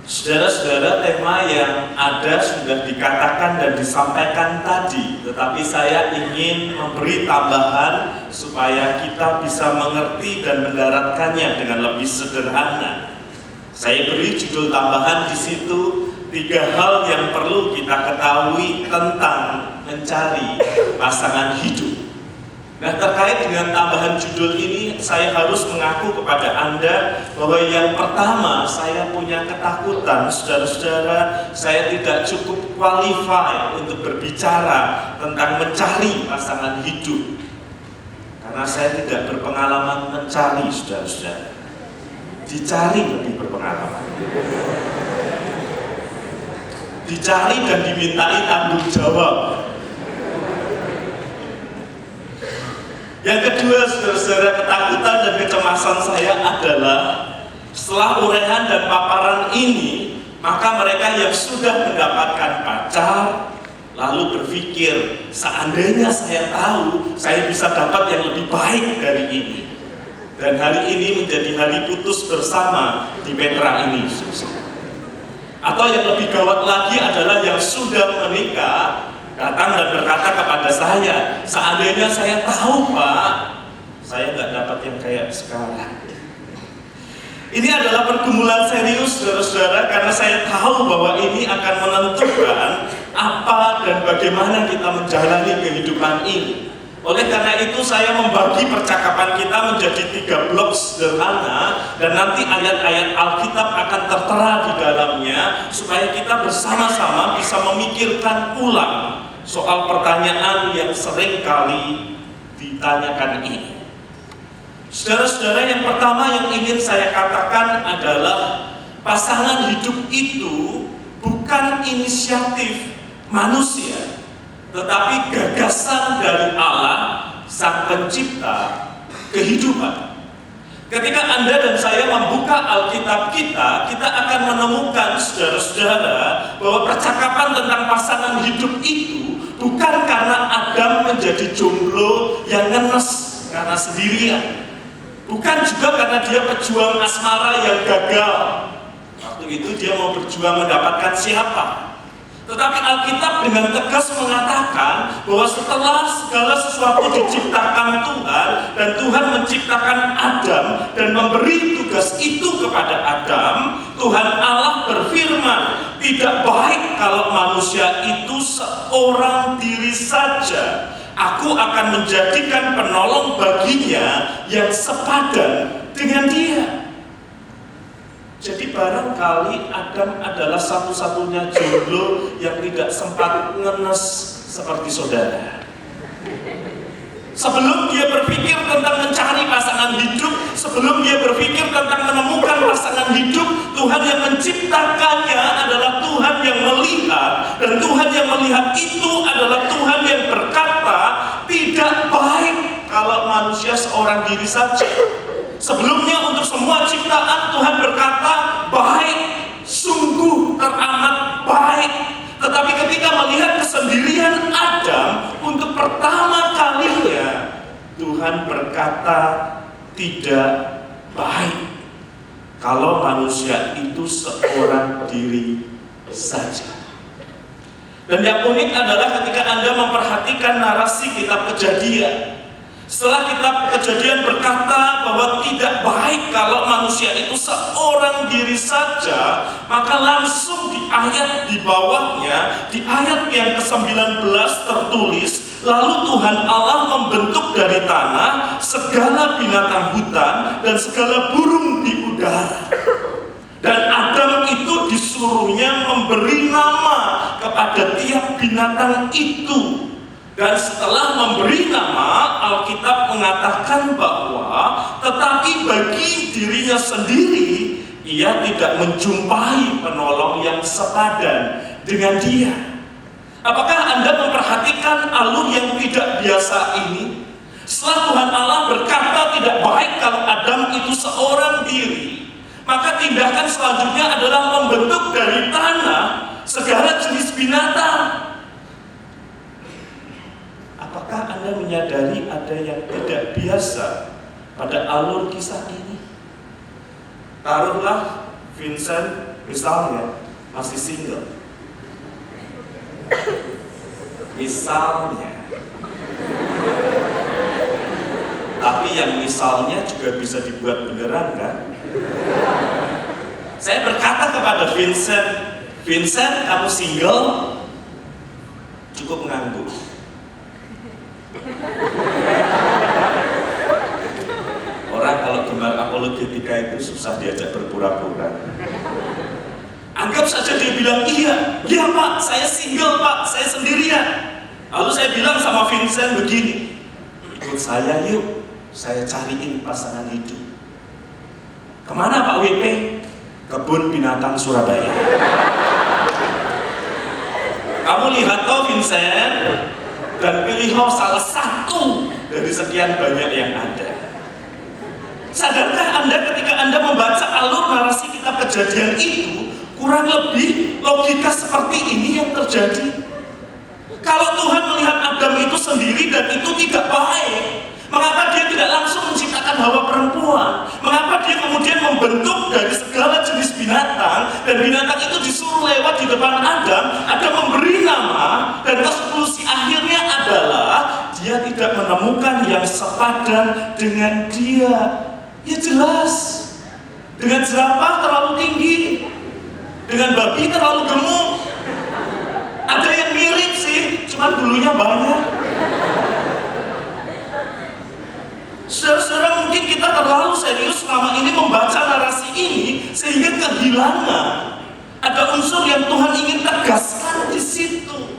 Saudara-saudara, tema yang ada sudah dikatakan dan disampaikan tadi, tetapi saya ingin memberi tambahan supaya kita bisa mengerti dan mendaratkannya dengan lebih sederhana. Saya beri judul tambahan di situ, 3 hal yang perlu kita ketahui tentang mencari pasangan hidup. Nah, terkait dengan tambahan judul ini, saya harus mengaku kepada Anda bahwa yang pertama, saya punya ketakutan, saudara-saudara, saya tidak cukup qualified untuk berbicara tentang mencari pasangan hidup. Karena saya tidak berpengalaman mencari, saudara-saudara. Dicari lebih berpengalaman. Dicari dan dimintai tanggung jawab. Yang kedua, saudara-saudara, ketakutan dan kecemasan saya adalah setelah uraian dan paparan ini, maka mereka yang sudah mendapatkan pacar lalu berpikir, seandainya saya tahu, saya bisa dapat yang lebih baik dari ini. Dan hari ini menjadi hari putus bersama di Petra ini. Atau yang lebih gawat lagi adalah yang sudah menikah datang dan berkata kepada saya, seandainya saya tahu Pak, saya nggak dapat yang kayak sekarang. Ini adalah pergumulan serius, saudara-saudara, karena saya tahu bahwa ini akan menentukan apa dan bagaimana kita menjalani kehidupan ini. Oleh karena itu saya membagi percakapan kita menjadi 3 blok sederhana, dan nanti ayat-ayat Alkitab akan tertera di dalamnya supaya kita bersama-sama bisa memikirkan ulang soal pertanyaan yang sering kali ditanyakan ini. Saudara-saudara, yang pertama yang ingin saya katakan adalah pasangan hidup itu bukan inisiatif manusia, tetapi gagasan dari Allah, Sang Pencipta kehidupan. Ketika Anda dan saya membuka Alkitab kita akan menemukan, saudara-saudara, bahwa percakapan tentang pasangan hidup itu bukan karena Adam menjadi jomblo yang ngenes karena sendirian. Bukan juga karena dia pejuang asmara yang gagal. Waktu itu dia mau berjuang mendapatkan siapa. Tetapi Alkitab dengan tegas mengatakan bahwa setelah segala sesuatu diciptakan Tuhan, dan Tuhan menciptakan Adam dan memberi tugas itu kepada Adam, Tuhan Allah berfirman, tidak baik kalau manusia itu seorang diri saja. Aku akan menjadikan penolong baginya yang sepadan dengan dia. Jadi barangkali Adam adalah satu-satunya jomblo yang tidak sempat ngenes seperti saudara. Sebelum dia berpikir tentang mencari pasangan hidup, sebelum dia berpikir tentang menemukan pasangan hidup, Tuhan yang menciptakannya adalah Tuhan yang melihat, dan Tuhan yang melihat itu adalah Tuhan yang berkata, tidak baik kalau manusia seorang diri saja. Sebelumnya untuk semua ciptaan Tuhan berkata, baik, sungguh teramat baik. Tetapi ketika melihat kesendirian Adam, untuk pertama kalinya Tuhan berkata, tidak baik kalau manusia itu seorang diri saja. Dan yang unik adalah ketika Anda memperhatikan narasi kitab Kejadian. Setelah kitab Kejadian berkata bahwa tidak baik kalau manusia itu seorang diri saja, maka langsung di ayat di bawahnya, di ayat yang ke-19 tertulis, lalu Tuhan Allah membentuk dari tanah segala binatang hutan dan segala burung di udara. Dan Adam itu disuruhnya memberi nama kepada tiap binatang itu. Dan setelah memberi nama, Alkitab mengatakan bahwa tetapi bagi dirinya sendiri, ia tidak menjumpai penolong yang sepadan dengan dia. Apakah Anda memperhatikan alur yang tidak biasa ini? Setelah Tuhan Allah berkata tidak baik kalau Adam itu seorang diri, maka tindakan selanjutnya adalah membentuk dari tanah segala jenis binatang. Apakah Anda menyadari ada yang tidak biasa pada alur kisah ini? Taruhlah Vincent Misalnya masih single. Misalnya. Tapi yang misalnya juga bisa dibuat beneran kan? Saya berkata kepada Vincent, Vincent, kamu single, cukup nganggur. Orang kalau gemar apologetika itu susah diajak berpura-pura. Anggap saja dia bilang, iya pak, saya single pak, saya sendirian. Lalu saya bilang sama Vincent begini, ikut saya yuk, saya cariin pasangan hidup. Kemana Pak WP? Kebun Binatang Surabaya. Kamu lihat toh Vincent, dan pilihlah salah satu dari sekian banyak yang ada. Sadarkah Anda ketika Anda membaca alur narasi kitab Kejadian itu, kurang lebih logika seperti ini yang terjadi? Kalau Tuhan melihat Adam itu sendiri dan itu tidak baik, mengapa dia tidak langsung menciptakan Hawa perempuan? Mengapa dia kemudian membentuk dari segala jenis binatang, dan binatang itu disuruh lewat di depan Adam, Adam memberi nama, dan konklusi akhirnya adalah dia tidak menemukan yang sepadan dengan dia. Ya jelas, dengan jerapah terlalu tinggi, dengan babi terlalu gemuk. Ada yang mirip sih, cuma bulunya banyak. Saudara-saudara, mungkin kita terlalu serius selama ini membaca narasi ini sehingga kehilangan ada unsur yang Tuhan ingin tegaskan di situ.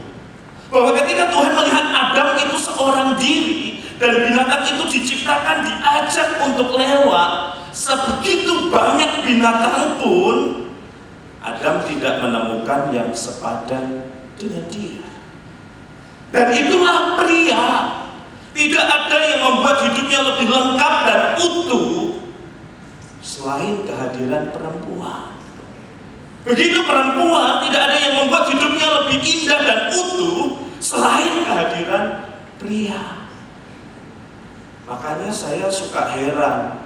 Bahwa ketika Tuhan melihat Adam itu seorang diri dan binatang itu diciptakan diajak untuk lewat, sebegitu banyak binatang pun Adam tidak menemukan yang sepadan dengan dia. Dan itulah pria. Tidak ada yang membuat hidupnya lebih lengkap dan utuh selain kehadiran perempuan. Begitu perempuan, tidak ada yang membuat hidupnya lebih indah dan utuh selain kehadiran pria. Makanya saya suka heran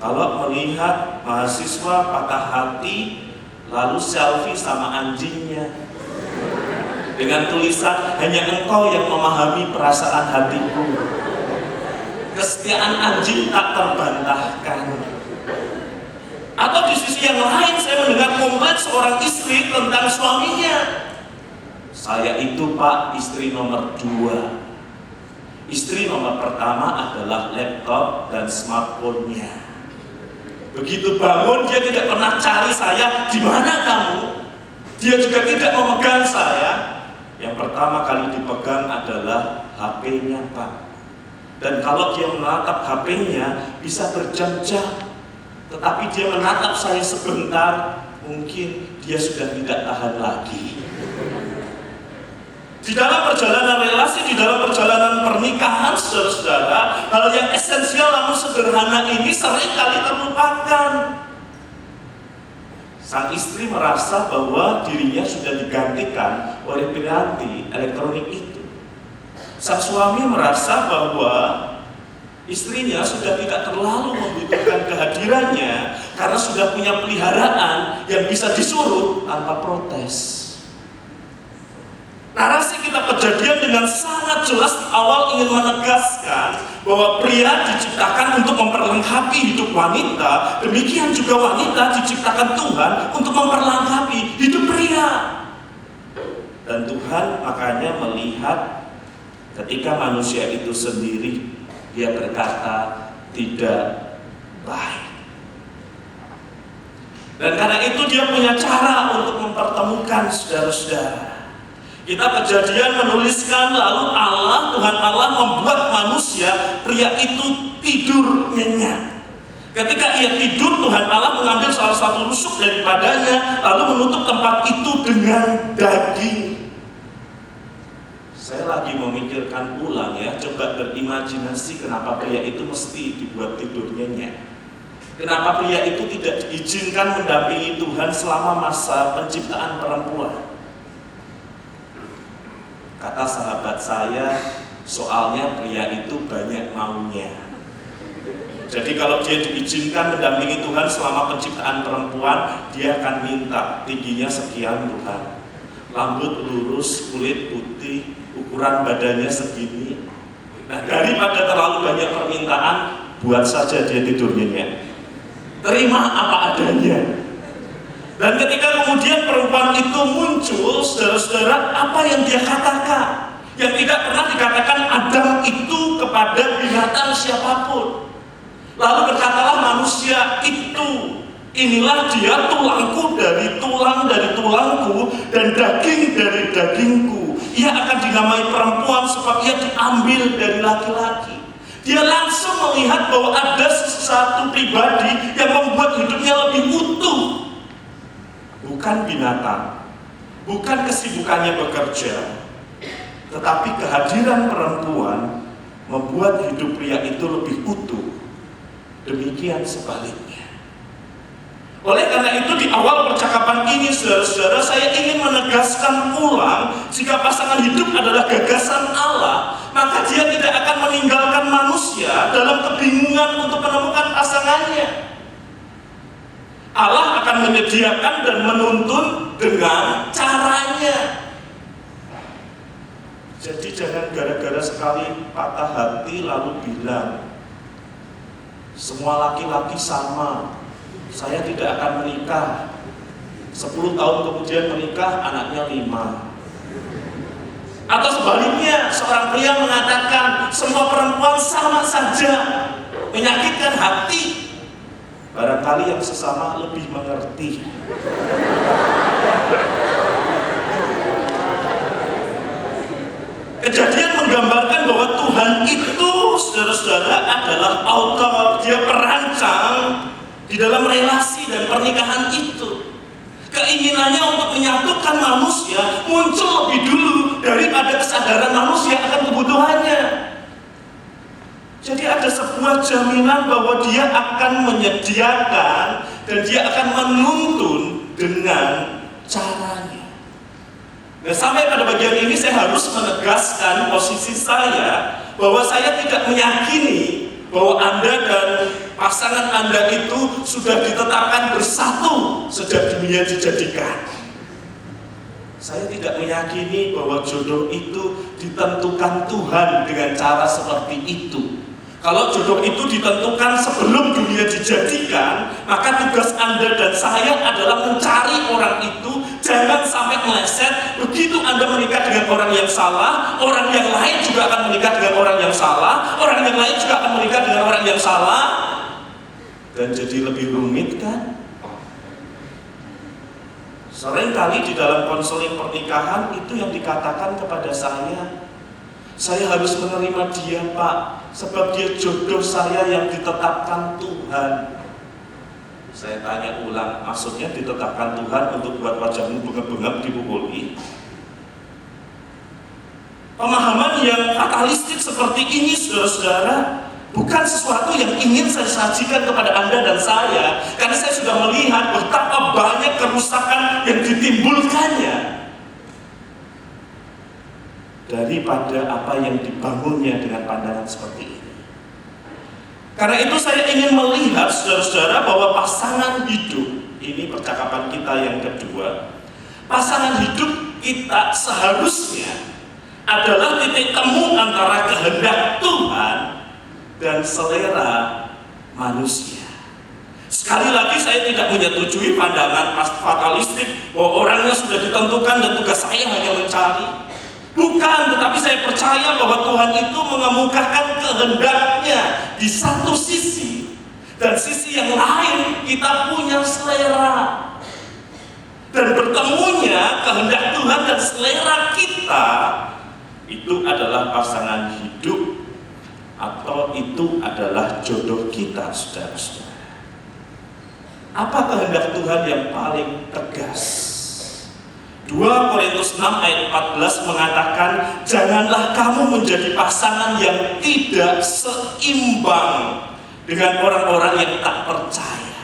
kalau melihat mahasiswa patah hati lalu selfie sama anjingnya dengan tulisan, hanya engkau yang memahami perasaan hatiku. Kesetiaan anjing tak terbantahkan. Atau di sisi yang lain saya mendengar komplain seorang istri tentang suaminya. Saya itu pak istri nomor 2. Istri nomor pertama adalah laptop dan smartphone-nya. Begitu bangun dia tidak pernah cari saya, di mana kamu? Dia juga tidak memegang saya. Yang pertama kali dipegang adalah HP-nya Pak. Dan kalau dia menatap HP-nya bisa berjam-jam. Tetapi dia menatap saya sebentar, mungkin dia sudah tidak tahan lagi. Di dalam perjalanan relasi, di dalam perjalanan pernikahan, saudara-saudara, hal yang esensial namun sederhana ini seringkali terlupakan. Sang istri merasa bahwa dirinya sudah digantikan oleh piranti elektronik itu. Sang suami merasa bahwa istrinya sudah tidak terlalu membutuhkan kehadirannya karena sudah punya peliharaan yang bisa disuruh tanpa protes. Narasi kitab Kejadian dengan sangat jelas di awal ingin menegaskan bahwa pria diciptakan untuk memperlengkapi hidup wanita, demikian juga wanita diciptakan Tuhan untuk memperlengkapi hidup pria. Dan Tuhan makanya melihat ketika manusia itu sendiri, dia berkata tidak baik. Dan karena itu dia punya cara untuk mempertemukan saudara-saudara. Kitab Kejadian menuliskan lalu Tuhan Allah membuat manusia, pria itu tidur nyenyak. Ketika ia tidur, Tuhan Allah mengambil salah satu rusuk daripadanya, lalu menutup tempat itu dengan daging. Saya lagi memikirkan ulang ya, coba berimajinasi kenapa pria itu mesti dibuat tidur nyenyak. Kenapa pria itu tidak diizinkan mendampingi Tuhan selama masa penciptaan perempuan? Kata sahabat saya, soalnya pria itu banyak maunya. Jadi kalau dia diizinkan mendampingi Tuhan selama penciptaan perempuan, dia akan minta tingginya sekian Tuhan, rambut lurus, kulit putih, ukuran badannya segini. Nah, daripada terlalu banyak permintaan, buat saja dia tidurnya. Terima apa adanya. Dan ketika kemudian perempuan itu muncul, saudara-saudara, apa yang dia katakan? Yang tidak pernah dikatakan Adam itu kepada binatang siapapun. Lalu berkatalah manusia itu, inilah dia tulangku dari tulangku dan daging dari dagingku. Ia akan dinamai perempuan sebab ia diambil dari laki-laki. Dia langsung melihat bahwa ada satu pribadi yang membuat hidupnya lebih utuh. Bukan binatang, bukan kesibukannya bekerja, tetapi kehadiran perempuan membuat hidup pria itu lebih utuh. Demikian sebaliknya. Oleh karena itu di awal percakapan ini, saudara-saudara, saya ingin menegaskan ulang, jika pasangan hidup adalah gagasan Allah, maka dia tidak akan meninggalkan manusia dalam kebingungan untuk menemukan pasangannya. Allah akan menyediakan dan menuntun dengan caranya. Jadi jangan gara-gara sekali patah hati lalu bilang, semua laki-laki sama, saya tidak akan menikah. 10 tahun kemudian menikah, anaknya 5. Atau sebaliknya, seorang pria mengatakan semua perempuan sama saja, menyakitkan hati. Barangkali yang sesama lebih mengerti. Kejadian menggambarkan bahwa Tuhan itu, saudara-saudara, adalah author. Dia perancang di dalam relasi dan pernikahan itu. Keinginannya untuk menyatukan manusia muncul lebih dulu daripada kesadaran manusia akan kebutuhannya. Jadi ada sebuah jaminan bahwa dia akan menyediakan dan dia akan menuntun dengan caranya. Nah, sampai pada bagian ini saya harus menegaskan posisi saya bahwa saya tidak meyakini bahwa Anda dan pasangan Anda itu sudah ditetapkan bersatu sejak dunia dijadikan. Saya tidak meyakini bahwa jodoh itu ditentukan Tuhan dengan cara seperti itu. Kalau jodoh itu ditentukan sebelum dunia dijadikan, maka tugas Anda dan saya adalah mencari orang itu. Jangan sampai meleset. Begitu Anda menikah dengan orang yang salah, orang yang lain juga akan menikah dengan orang yang salah, orang yang lain juga akan menikah dengan orang yang salah, dan jadi lebih rumit, kan? Seringkali di dalam konseling pernikahan itu yang dikatakan kepada saya harus menerima dia, Pak, sebab dia jodoh saya yang ditetapkan Tuhan. Saya tanya ulang, maksudnya ditetapkan Tuhan untuk buat wajahmu bengap-bengap dipukuli? Pemahaman yang fatalistik seperti ini, saudara-saudara, bukan sesuatu yang ingin saya sajikan kepada Anda dan saya, karena saya sudah melihat betapa banyak kerusakan yang ditimbulkannya daripada apa yang dibangunnya dengan pandangan seperti ini. Karena itu saya ingin melihat, saudara-saudara, bahwa pasangan hidup, ini percakapan kita yang kedua, pasangan hidup kita seharusnya adalah titik temu antara kehendak Tuhan dan selera manusia. Sekali lagi saya tidak menyetujui pandangan fatalistik bahwa orangnya sudah ditentukan dan tugas saya hanya mencari. Bukan, tetapi saya percaya bahwa Tuhan itu mengemukakan kehendaknya di satu sisi, dan sisi yang lain kita punya selera. Dan bertemunya kehendak Tuhan dan selera kita itu adalah pasangan hidup, atau itu adalah jodoh kita, saudara-saudara. Apa kehendak Tuhan yang paling tegas? 2 Korintus 6 ayat 14 mengatakan, janganlah kamu menjadi pasangan yang tidak seimbang dengan orang-orang yang tak percaya.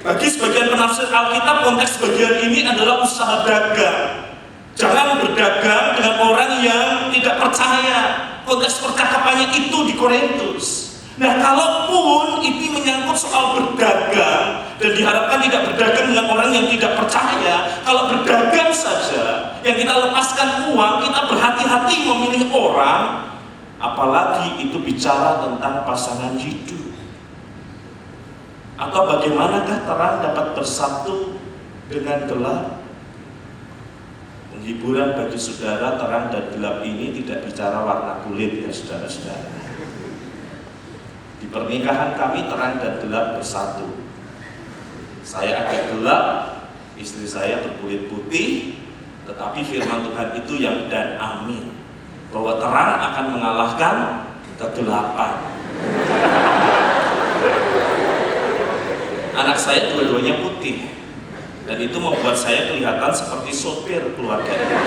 Bagi sebagian penafsir Alkitab, konteks bagian ini adalah usaha dagang. Jangan berdagang dengan orang yang tidak percaya. Konteks percakapannya itu di Korintus. Nah, kalaupun ini menyangkut soal berdagang dan diharapkan tidak berdagang dengan orang yang tidak percaya, kalau berdagang saja yang kita lepaskan uang, kita berhati-hati memilih orang, apalagi itu bicara tentang pasangan hidup. Atau bagaimanakah terang dapat bersatu dengan gelap? Penghiburan bagi saudara, terang dan gelap ini tidak bicara warna kulit ya saudara-saudara. Di pernikahan kami terang dan gelap bersatu. Saya agak gelap, istri saya berkulit putih, tetapi firman Tuhan itu yang dan amin, bahwa terang akan mengalahkan kegelapan. Anak saya dua-duanya putih, dan itu membuat saya kelihatan seperti sopir keluarga ini.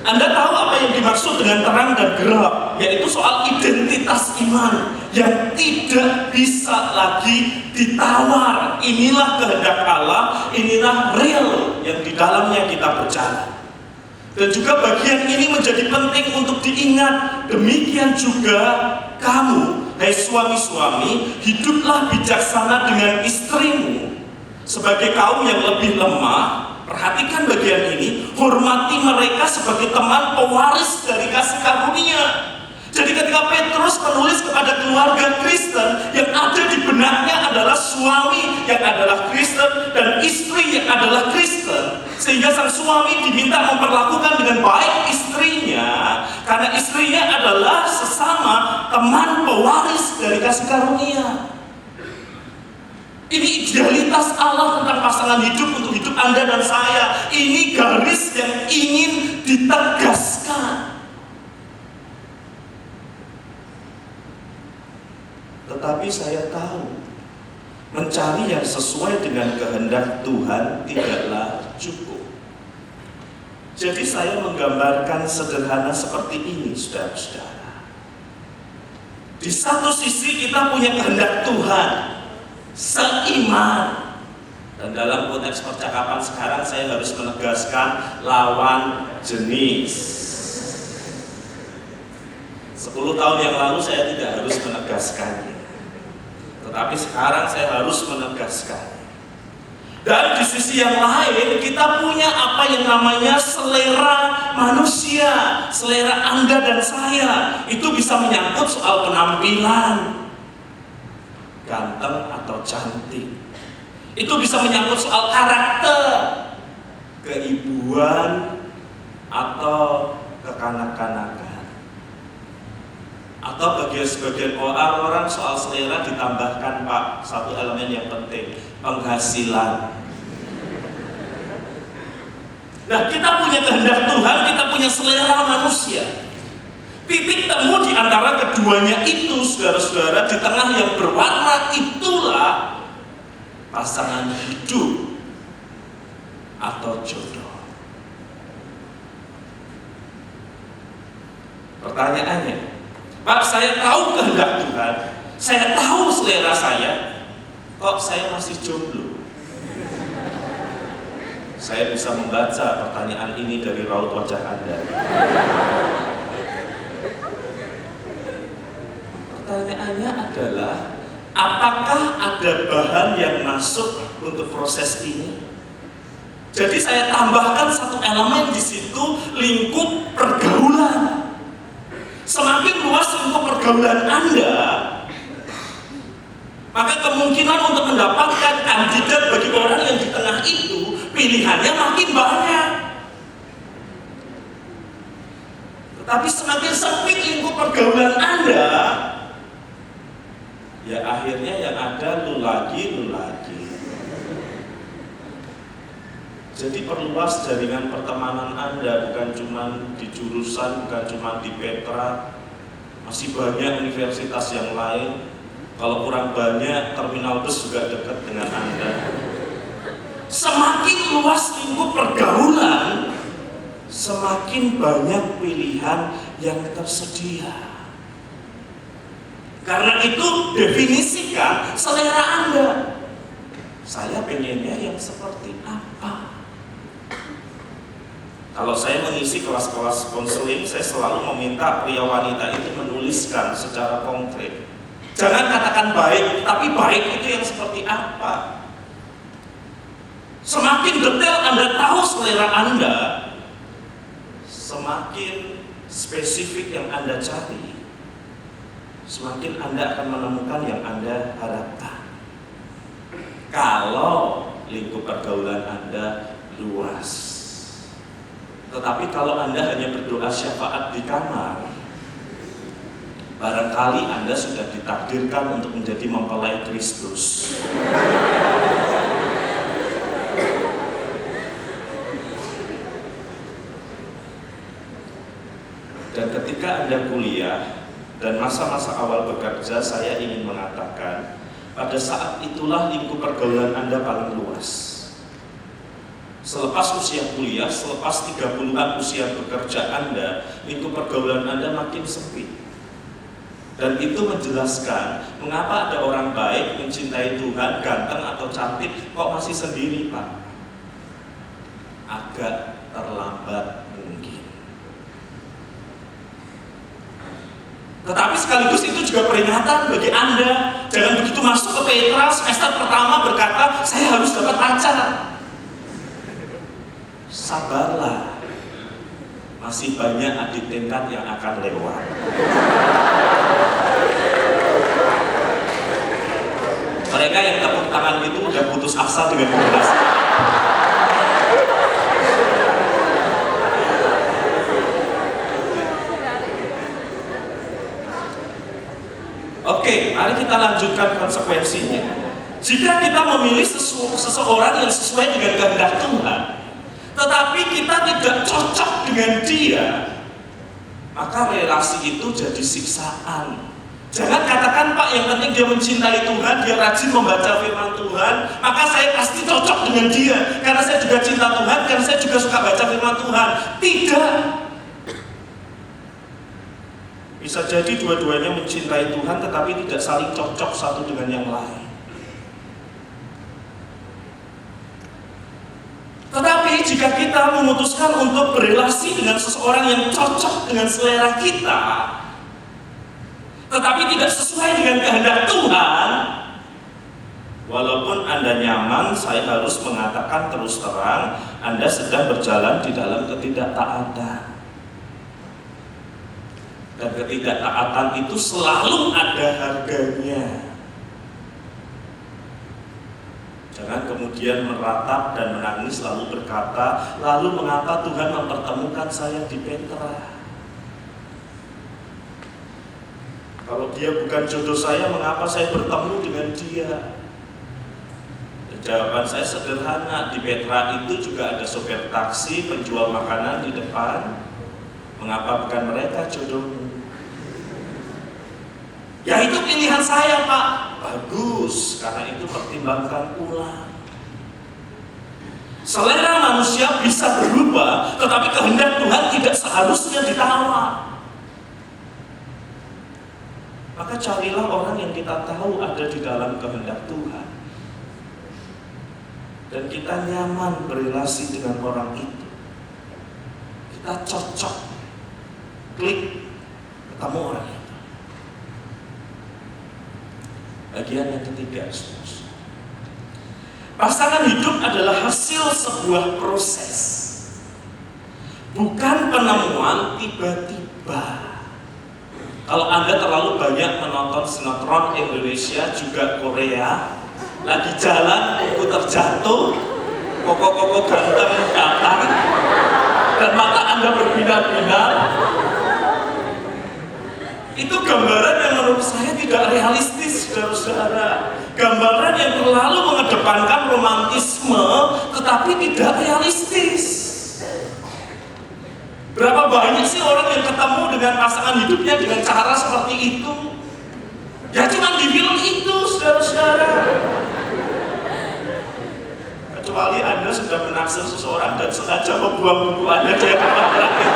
Anda tahu apa yang dimaksud dengan terang dan gelap, yaitu soal identitas iman yang tidak bisa lagi ditawar. Inilah kehendak Allah, inilah real yang di dalamnya kita berjalan. Dan juga bagian ini menjadi penting untuk diingat. Demikian juga kamu, hai suami-suami, hiduplah bijaksana dengan istrimu sebagai kaum yang lebih lemah. Perhatikan bagian ini, hormati mereka sebagai teman pewaris dari kasih karunia. Jadi ketika Petrus menulis kepada keluarga Kristen, yang ada di benaknya adalah suami yang adalah Kristen dan istri yang adalah Kristen, sehingga sang suami diminta memperlakukan dengan baik istrinya, karena istrinya adalah sesama teman pewaris dari kasih karunia. Ini idealitas Allah tentang pasangan hidup untuk hidup Anda dan saya. Ini garis yang ingin ditegaskan. Tetapi saya tahu, mencari yang sesuai dengan kehendak Tuhan tidaklah cukup. Jadi saya menggambarkan sederhana seperti ini, saudara-saudara. Di satu sisi kita punya kehendak Tuhan, seiman. Dan dalam konteks percakapan sekarang saya harus menegaskan lawan jenis. 10 tahun yang lalu saya tidak harus menegaskannya, tetapi sekarang saya harus menegaskan. Dan di sisi yang lain kita punya apa yang namanya selera manusia, selera Anda dan saya. Itu bisa menyangkut soal penampilan, ganteng atau cantik. Itu bisa menyangkut soal karakter, keibuan atau kekanak-kanakan. Atau bagi sebagian orang soal selera ditambahkan Pak, satu elemen yang penting, penghasilan. Nah, kita punya kehendak Tuhan, kita punya selera manusia. Titik temu di antara keduanya itu, saudara-saudara, di tengah yang berwarna itulah pasangan hidup atau jodoh. Pertanyaannya, Pak, saya tahu kehendak Tuhan, saya tahu selera saya, kok saya masih jomblo? Saya bisa membaca pertanyaan ini dari raut wajah Anda. Pertanyaannya adalah, apakah ada bahan yang masuk untuk proses ini? Jadi saya tambahkan satu elemen di situ, lingkup pergaulan. Semakin luas lingkup pergaulan Anda, maka kemungkinan untuk mendapatkan kandidat bagi orang yang di tengah itu, pilihannya makin banyak. Tetapi semakin sempit lingkup pergaulan Anda, ya akhirnya yang ada lu lagi. Jadi perluas jaringan pertemanan Anda, bukan cuma di jurusan, bukan cuma di Petra, masih banyak universitas yang lain. Kalau kurang banyak, terminal bus juga dekat dengan Anda. Semakin luas lingkup pergaulan, semakin banyak pilihan yang tersedia. Karena itu definisikan selera Anda. Saya pengennya yang seperti apa? Kalau saya mengisi kelas-kelas konseling, saya selalu meminta pria wanita itu menuliskan secara konkret. Jangan katakan baik, tapi baik itu yang seperti apa? Semakin detail Anda tahu selera Anda, semakin spesifik yang Anda cari, semakin Anda akan menemukan yang Anda harapkan. Kalau lingkup pergaulan Anda luas. Tetapi kalau Anda hanya berdoa syafaat di kamar, barangkali Anda sudah ditakdirkan untuk menjadi mempelai Kristus. Dan ketika Anda kuliah dan masa-masa awal bekerja, saya ingin mengatakan, pada saat itulah lingkup pergaulan Anda paling luas. Selepas usia kuliah, selepas 30-an usia bekerja Anda, lingkup pergaulan Anda makin sempit. Dan itu menjelaskan mengapa ada orang baik, mencintai Tuhan, ganteng atau cantik, kok masih sendiri, Pak? Agak terlambat mungkin. Tetapi sekaligus itu juga peringatan bagi Anda. Jangan begitu masuk ke Petra semester pertama berkata, saya harus dapat pacar. Sabarlah, masih banyak adik tingkat yang akan lewat. Mereka yang tepuk tangan itu udah putus asa dengan generasi. Oke, mari kita lanjutkan konsekuensinya. Jika kita memilih seseorang yang sesuai dengan kehendak Tuhan, tetapi kita tidak cocok dengan dia, maka relasi itu jadi siksaan. Jangan katakan, Pak, yang penting dia mencintai Tuhan, dia rajin membaca firman Tuhan, maka saya pasti cocok dengan dia, karena saya juga cinta Tuhan, karena saya juga suka baca firman Tuhan. Tidak. Bisa jadi dua-duanya mencintai Tuhan, tetapi tidak saling cocok satu dengan yang lain. Tetapi jika kita memutuskan untuk berrelasi dengan seseorang yang cocok dengan selera kita, tetapi tidak sesuai dengan kehendak Tuhan, walaupun Anda nyaman, saya harus mengatakan terus terang, Anda sedang berjalan di dalam ketidaktaatan. Dan ketidaktaatan itu selalu ada harganya. Jangan kemudian meratap dan menangis lalu berkata, lalu mengapa Tuhan mempertemukan saya di Petra? Kalau dia bukan jodoh saya, mengapa saya bertemu dengan dia? Dan jawaban saya sederhana, di Petra itu juga ada sopir taksi, penjual makanan di depan. Mengapa bukan mereka jodohmu? Ya itu pilihan saya, Pak. Bagus, karena itu pertimbangkan ulang. Selera manusia bisa berubah, tetapi kehendak Tuhan tidak seharusnya ditawar. Maka carilah orang yang kita tahu ada di dalam kehendak Tuhan, dan kita nyaman berrelasi dengan orang itu. Kita cocok, klik, ketemu orang itu. Bagian yang ketiga, pasangan hidup adalah hasil sebuah proses, bukan penemuan tiba-tiba. Kalau Anda terlalu banyak menonton sinetron Indonesia juga Korea, lagi jalan buku terjatuh, koko-koko ganteng datang, dan mata Anda berbinar-binar, itu gambaran yang menurut saya tidak realistis, saudara-saudara. Gambaran yang terlalu mengedepankan romantisme, tetapi tidak realistis. Berapa banyak sih orang yang ketemu dengan pasangan hidupnya dengan cara seperti itu? Ya cuma di film itu, saudara-saudara. Kecuali Anda sudah menaksir seseorang dan sengaja membuang buku Anda dari tempat itu.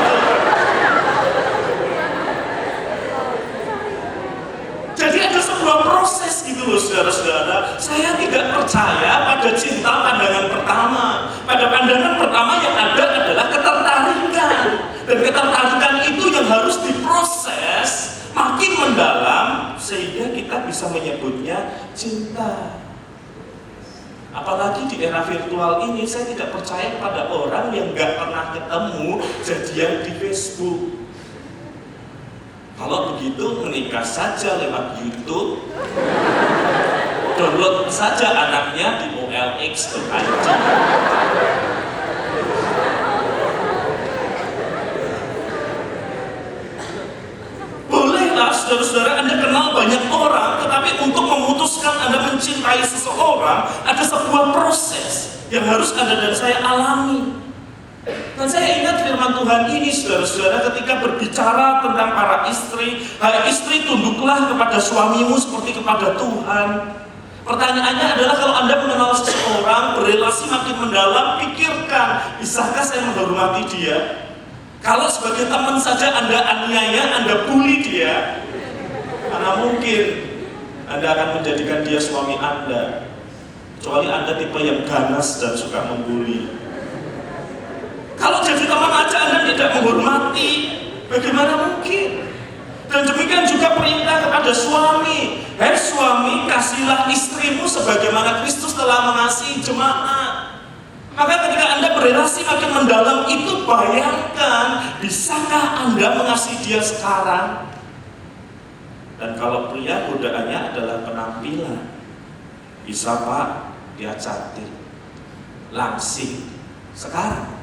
Jadi ada sebuah proses gitu loh, saudara-saudara. Saya tidak percaya pada cinta pandangan pertama. Pada pandangan pertama yang ada adalah ketertarikan. ketertarikan. Dan ketertarikan itu yang harus diproses makin mendalam sehingga kita bisa menyebutnya cinta. Apalagi di era virtual ini, saya tidak percaya pada orang yang gak pernah ketemu jadian di Facebook. Kalau begitu menikah saja lewat YouTube, download saja anaknya di OLX.id. Bolehlah saudara-saudara Anda kenal banyak orang, tetapi untuk memutuskan Anda mencintai seseorang, ada sebuah proses yang harus Anda dan saya alami. Dan saya ingat firman Tuhan ini, saudara-saudara, ketika berbicara tentang para istri, hai istri tunduklah kepada suamimu seperti kepada Tuhan. Pertanyaannya adalah kalau Anda mengenal seseorang, berrelasi makin mendalam, pikirkan, bisakah saya menghormati dia? Kalau sebagai teman saja Anda aniaya, Anda bully dia, mana mungkin Anda akan menjadikan dia suami Anda? Kecuali Anda tipe yang ganas dan suka membuli. Kalau jadi teman aja Anda tidak menghormati, bagaimana mungkin? Dan demikian juga perintah kepada suami. Hei suami, kasihlah istrimu sebagaimana Kristus telah mengasihi jemaat. Maka ketika Anda berrelasi makin mendalam itu, bayangkan, bisakah Anda mengasihi dia sekarang? Dan kalau pria, godaannya adalah penampilan. Bisa Pak, dia cantik, langsing. Sekarang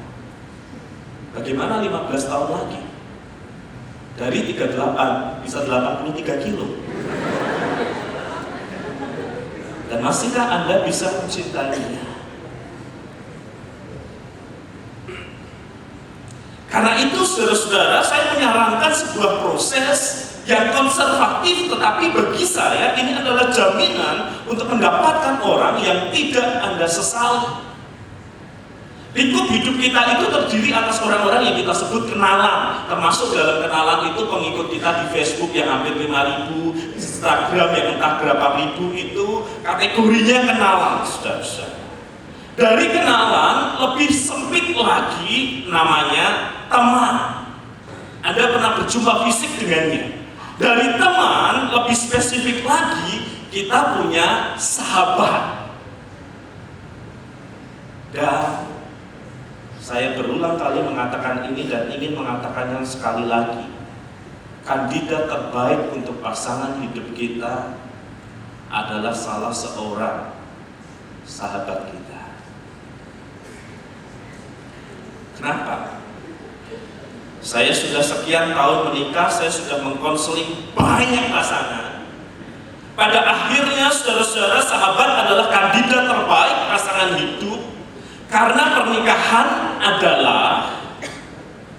bagaimana 15 tahun lagi? Dari 38 bisa 83 kilo. Dan masihkah Anda bisa mencintainya? Karena itu saudara-saudara, saya menyarankan sebuah proses yang konservatif, tetapi bagi saya ini adalah jaminan untuk mendapatkan orang yang tidak Anda sesali. Lingkup hidup kita itu terdiri atas orang-orang yang kita sebut kenalan. Termasuk dalam kenalan itu pengikut kita di Facebook yang hampir 5.000, Instagram yang entah berapa ribu, itu kategorinya kenalan, saudara-saudara. Dari kenalan lebih sempit lagi namanya teman. Anda pernah berjumpa fisik dengannya. Dari teman lebih spesifik lagi, kita punya sahabat. Dan saya berulang kali mengatakan ini dan ingin mengatakannya sekali lagi. Kandidat terbaik untuk pasangan hidup kita adalah salah seorang sahabat kita. Kenapa? Saya sudah sekian tahun menikah, saya sudah mengkonseling banyak pasangan. Pada akhirnya saudara-saudara, sahabat adalah kandidat terbaik pasangan hidup. Karena pernikahan adalah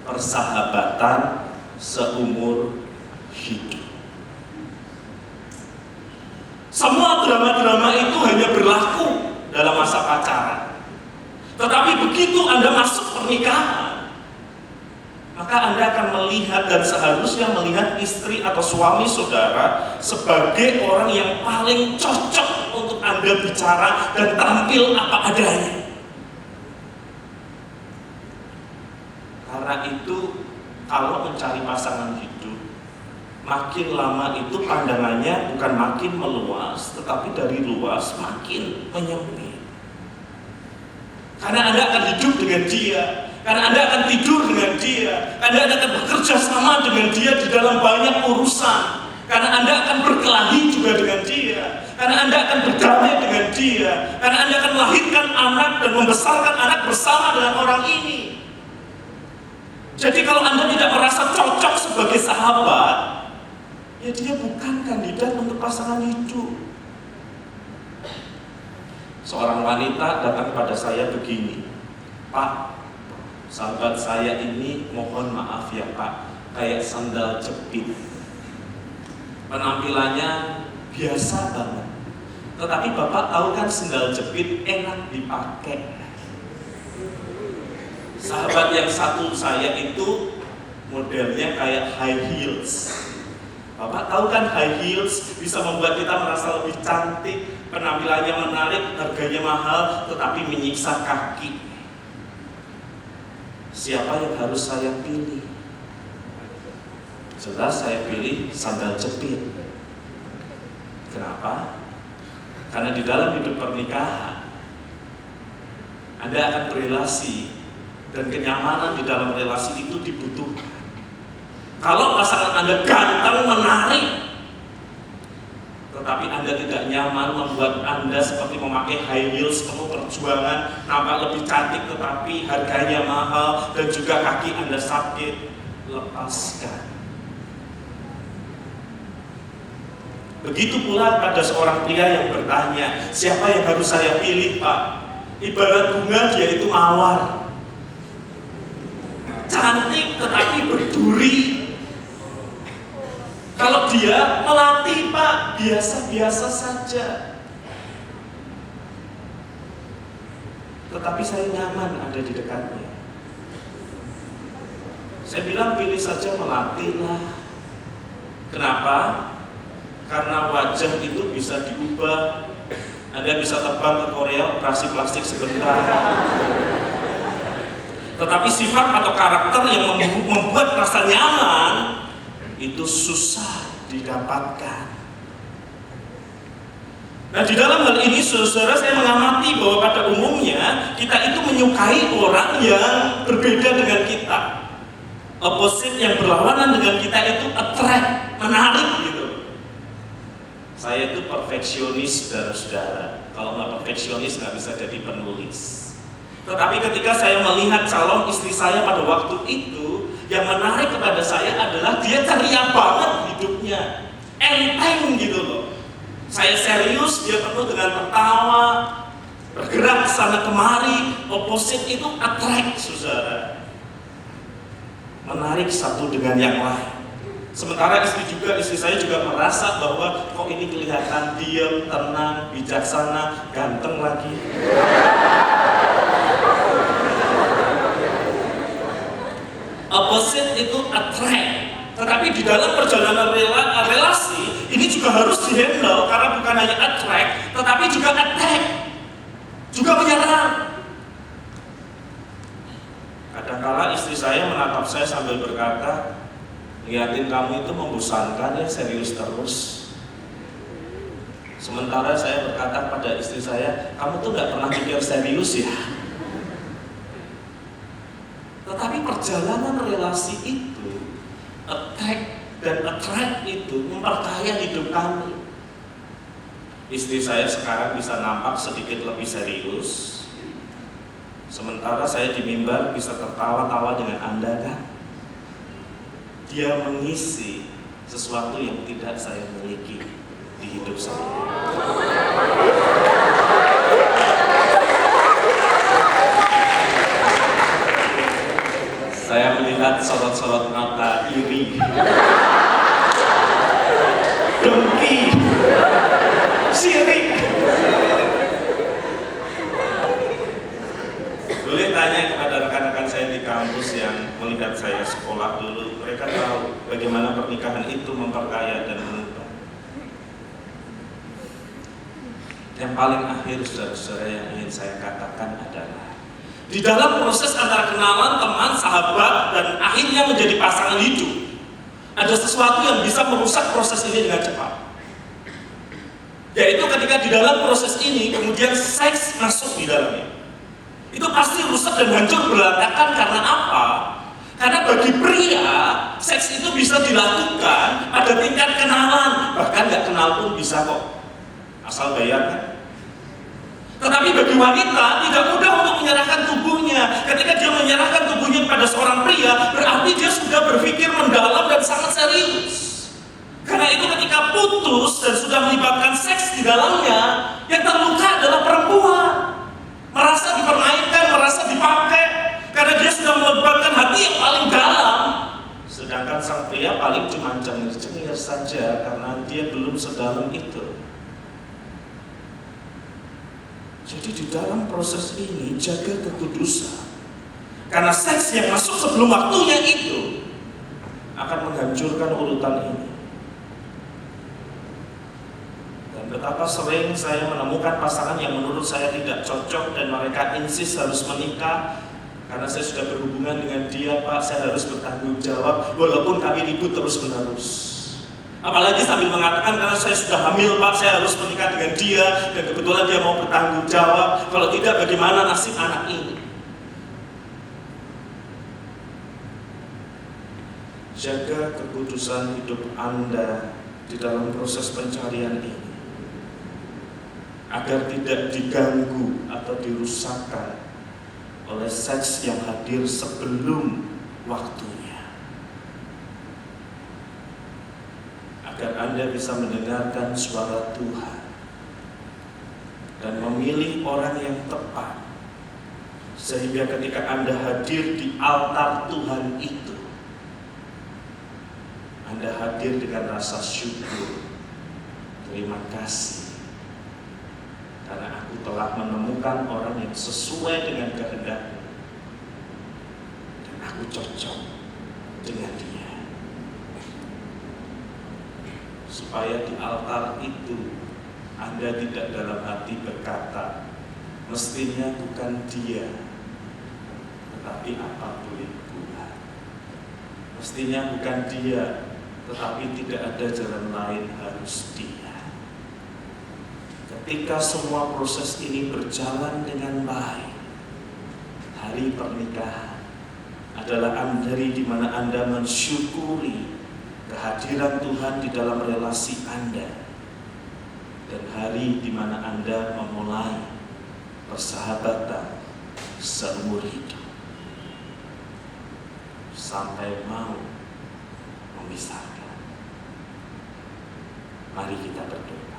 persahabatan seumur hidup. Semua drama-drama itu hanya berlaku dalam masa pacaran. Tetapi begitu Anda masuk pernikahan, maka Anda akan melihat dan seharusnya melihat istri atau suami saudara sebagai orang yang paling cocok untuk Anda bicara dan tampil apa adanya. Karena itu, kalau mencari pasangan hidup, makin lama itu pandangannya bukan makin meluas, tetapi dari luas makin menyempit. Karena Anda akan hidup dengan dia, karena Anda akan tidur dengan dia, Anda akan bekerja sama dengan dia di dalam banyak urusan, karena Anda akan berkelahi juga dengan dia, karena Anda akan berdamai dengan dia, karena Anda akan melahirkan anak dan membesarkan anak bersama dengan orang ini. Jadi kalau Anda tidak merasa cocok sebagai sahabat, ya dia bukan kandidat untuk pasangan hidup. Seorang wanita datang pada saya begini, Pak, sahabat saya ini mohon maaf ya Pak, kayak sandal jepit. Penampilannya biasa banget. Tetapi Bapak tahu kan sandal jepit enak dipakai. Sahabat yang satu saya itu modelnya kayak high heels. Bapak tahu kan high heels bisa membuat kita merasa lebih cantik, penampilannya menarik, harganya mahal, tetapi menyiksa kaki. siapa yang harus saya pilih? Jelas saya pilih sandal jepit. Kenapa? Karena di dalam hidup pernikahan Anda akan berelasi, dan kenyamanan di dalam relasi itu dibutuhkan. Kalau pasangan Anda ganteng, menarik, tetapi Anda tidak nyaman, membuat Anda seperti memakai high heels, penuh perjuangan, nampak lebih cantik tetapi harganya mahal, dan juga kaki Anda sakit, lepaskan. Begitu pula pada seorang pria yang bertanya, siapa yang harus saya pilih, Pak? Ibarat bunga, dia itu mawar, cantik tetapi berduri. Kalau dia melati, Pak, biasa-biasa saja, tetapi saya nyaman ada di dekatnya. Saya bilang pilih saja melati lah. Kenapa? Karena wajah itu bisa diubah. Anda bisa terbang ke Korea, operasi plastik sebentar. Tetapi sifat atau karakter yang membuat rasa nyaman itu susah didapatkan. Nah, di dalam hal ini saudara, saya mengamati bahwa pada umumnya kita itu menyukai orang yang berbeda dengan kita. Opposite yang berlawanan dengan kita itu attract, menarik gitu. Saya itu perfeksionis, saudara-saudara. Kalau nggak perfeksionis nggak bisa jadi penulis. Tetapi ketika saya melihat calon istri saya pada waktu itu, yang menarik kepada saya adalah dia ceria banget hidupnya, enteng gitu loh. Saya serius, dia penuh dengan tertawa, bergerak sana kemari. Opposite itu attract, saudara. Menarik satu dengan yang lain. Sementara istri saya juga merasa bahwa kok ini kelihatan diam, tenang, bijaksana, ganteng lagi. Opposite itu attract, tetapi di dalam perjalanan relasi ini juga harus dihandle, karena bukan hanya attract, tetapi juga attack, juga menyerang. Kadang-kala istri saya menatap saya sambil berkata, lihatin kamu itu membosankan ya, serius terus. Sementara saya berkata pada istri saya, kamu tuh gak pernah mikir serius ya. Tetapi perjalanan relasi itu, attack dan attract itu memperkaya hidup kami. Istri saya sekarang bisa nampak sedikit lebih serius, sementara saya di mimbar bisa tertawa-tawa dengan Anda kan. Dia mengisi sesuatu yang tidak saya miliki di hidup saya. Saya melihat sorot-sorot mata iri, dengki, sirik. Boleh tanya kepada rekan-rekan saya di kampus yang melihat saya sekolah dulu, mereka tahu bagaimana pernikahan itu memperkaya dan mengubah. Yang paling akhir, saudara-saudara, yang ingin saya katakan adalah di dalam proses antara kenalan, teman, sahabat, dan akhirnya menjadi pasangan hidup, ada sesuatu yang bisa merusak proses ini dengan cepat. Yaitu ketika di dalam proses ini kemudian seks masuk di dalamnya. Itu pasti rusak dan hancur berantakan. Karena apa? Karena bagi pria, seks itu bisa dilakukan pada tingkat kenalan, bahkan nggak kenal pun bisa kok, asal bayar kan. Tetapi bagi wanita tidak mudah untuk menyerahkan tubuhnya. Ketika dia menyerahkan tubuhnya pada seorang pria, berarti dia sudah berpikir mendalam dan sangat serius. Karena itu ketika putus dan sudah melibatkan seks di dalamnya, yang terluka adalah perempuan. Merasa dipermainkan, merasa dipakai, karena dia sudah melibatkan hati yang paling dalam. Sedangkan sang pria paling cuma cengir-cengir saja, karena dia belum sedalam itu. Jadi di dalam proses ini jaga kekudusan, karena seks yang masuk sebelum waktunya itu akan menghancurkan urutan ini. Dan betapa sering saya menemukan pasangan yang menurut saya tidak cocok dan mereka insist harus menikah, Karena saya sudah berhubungan dengan dia, Pak, saya harus bertanggung jawab walaupun kami ribut terus-menerus. Apalagi sambil mengatakan karena saya sudah hamil, Pak, saya harus menikah dengan dia dan kebetulan dia mau bertanggung jawab. Kalau tidak, bagaimana nasib anak ini? Jaga kekudusan hidup Anda di dalam proses pencarian ini agar tidak diganggu atau dirusakkan oleh seks yang hadir sebelum waktunya, agar Anda bisa mendengarkan suara Tuhan dan memilih orang yang tepat, sehingga ketika Anda hadir di altar Tuhan itu, Anda hadir dengan rasa syukur, terima kasih karena aku telah menemukan orang yang sesuai dengan kehendak-Mu dan aku cocok dengan dia. Supaya di altar itu Anda tidak dalam hati berkata, mestinya bukan dia, tetapi apa boleh buat. Mestinya bukan dia, tetapi tidak ada jalan lain, harus dia. Ketika semua proses ini berjalan dengan baik, hari pernikahan adalah hari di mana Anda mensyukuri kehadiran Tuhan di dalam relasi Anda, dan hari di mana Anda memulai persahabatan seumur hidup sampai mau memisahkan. Mari kita berdoa.